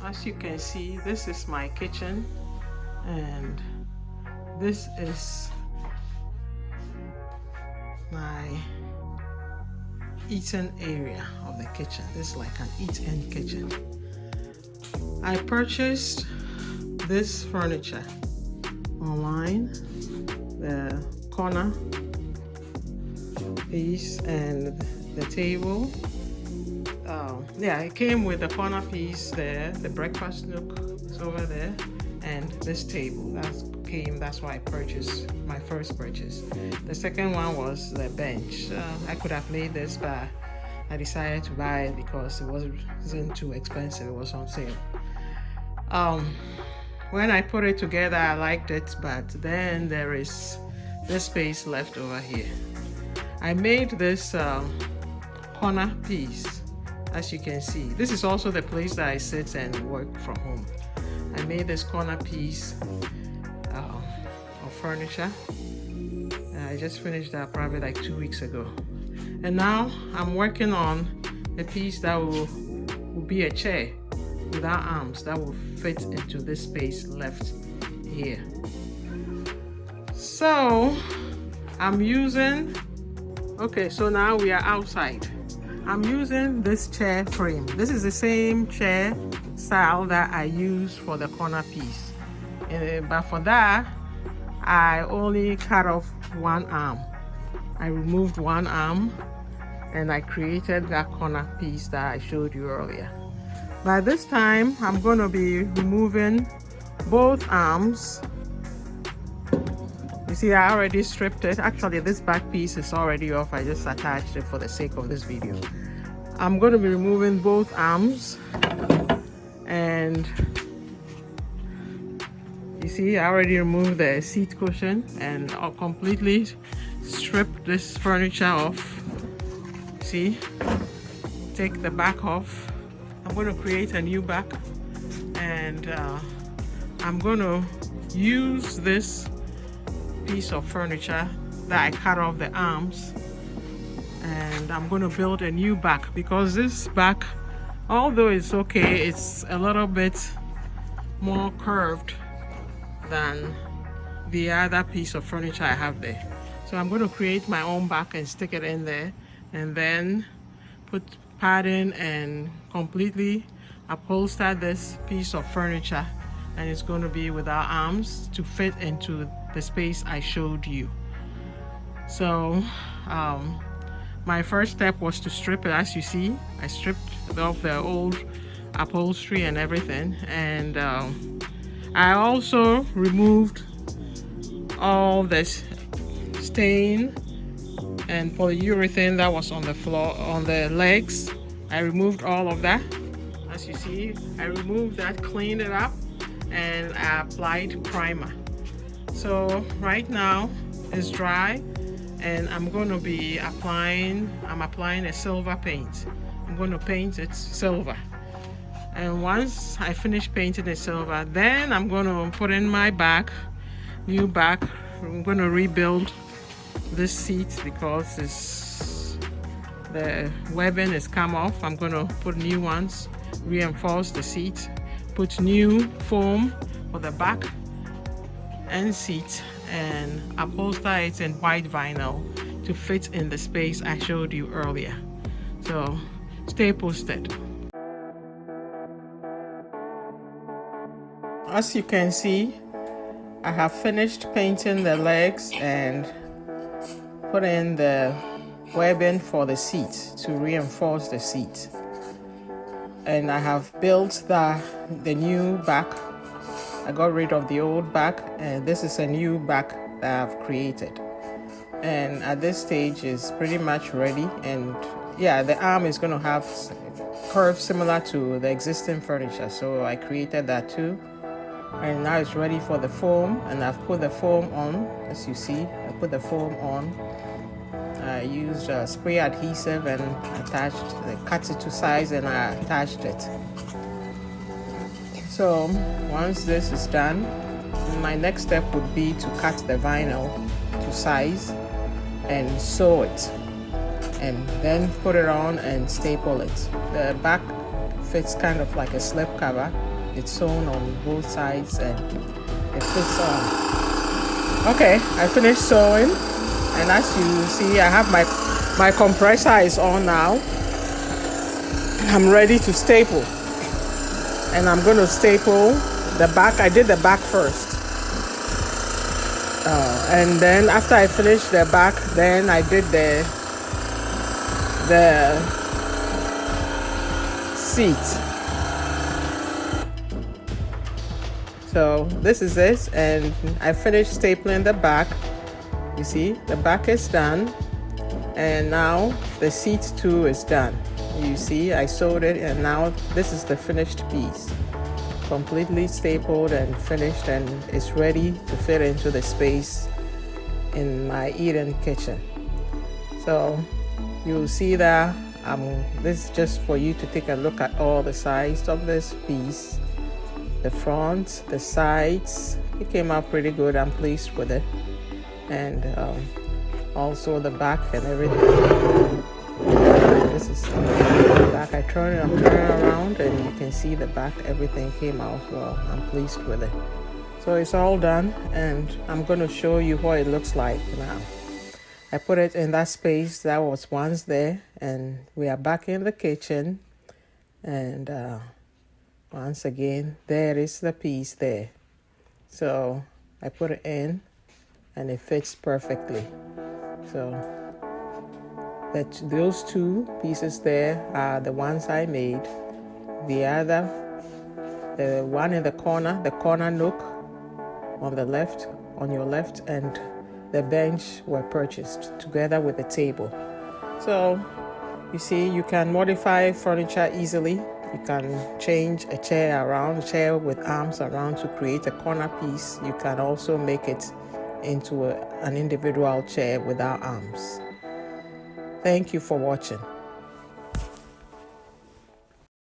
As you can see, this is my kitchen, and this is my eating area of the kitchen. This is like an eat-in kitchen. I purchased this furniture online, the corner piece and the table. Yeah, it came with the corner piece there, the breakfast nook is over there, and this table. That's why I purchased my first purchase. The second one was the bench. I could have made this, but I decided to buy it because it wasn't too expensive. It was on sale. When I put it together, I liked it, but then there is this space left over here. I made this corner piece. As you can see, this is also the place that I sit and work from home. I made this corner piece of furniture. I just finished that probably like 2 weeks ago. And now I'm working on a piece that will be a chair without arms that will fit into this space left here. So I'm using, okay, so now we are outside. I'm using this chair frame. This is the same chair style that I use for the corner piece. But for that, I only cut off one arm. I removed one arm and I created that corner piece that I showed you earlier. By this time, I'm going to be removing both arms. You see, I already stripped it. Actually, this back piece is already off. I just attached it for the sake of this video. I'm going to be removing both arms. And you see, I already removed the seat cushion and I'll completely strip this furniture off. See, take the back off. I'm going to create a new back. And I'm going to use this piece of furniture that I cut off the arms, and I'm going to build a new back, because this back, although it's okay, it's a little bit more curved than the other piece of furniture I have there. So I'm going to create my own back and stick it in there, and then put padding and completely upholster this piece of furniture, and it's going to be without arms to fit into the space I showed you. So my first step was to strip it. As you see, I stripped off the old upholstery and everything, and I also removed all this stain and polyurethane that was on the floor, on the legs. I removed all of that. As you see, I removed that, cleaned it up, and I applied primer. So right now it's dry, and I'm going to be applying a silver paint. I'm going to paint it silver, and once I finish painting it silver, then I'm going to put in my back, new back. I'm going to rebuild this seat because the webbing has come off. I'm going to put new ones, reinforce the seat, put new foam for the back and seat, and upholster it in white vinyl to fit in the space I showed you earlier. So stay posted. As you can see, I have finished painting the legs and put in the webbing for the seat to reinforce the seat. And I have built the new back. I got rid of the old back, and this is a new back that I've created. And at this stage is pretty much ready. And yeah, the arm is going to have curves similar to the existing furniture, so I created that too. And now it's ready for the foam, and I've put the foam on. As you see, I put the foam on. I used spray adhesive and cut it to size, and I attached it. So once this is done, my next step would be to cut the vinyl to size and sew it, and then put it on and staple it. The back fits kind of like a slip cover. It's sewn on both sides and it fits on. Okay, I finished sewing, and as you see, I have my compressor is on now. I'm ready to staple, and I'm going to staple the back. I did the back first, and then after I finished the back, then I did the seat. So this is it, and I finished stapling the back. You see, the back is done, and now the seat too is done. You see, I sewed it, and now this is the finished piece, completely stapled and finished, and it's ready to fit into the space in my Eden kitchen. So you'll see that this is just for you to take a look at all the sides of this piece. The front, the sides, it came out pretty good. I'm pleased with it. And also the back and everything. This is the back. I'm turning around, and you can see the back. Everything came out well. I'm pleased with it. So it's all done, and I'm going to show you what it looks like now. I put it in that space that was once there, and we are back in the kitchen. And once again, there is the piece there. So I put it in, and it fits perfectly. So those two pieces there are the ones I made. The one in the corner nook on the left, on your left, and the bench were purchased together with the table. So you see, you can modify furniture easily. You can change a chair with arms around to create a corner piece. You can also make it into an individual chair without arms. Thank you for watching.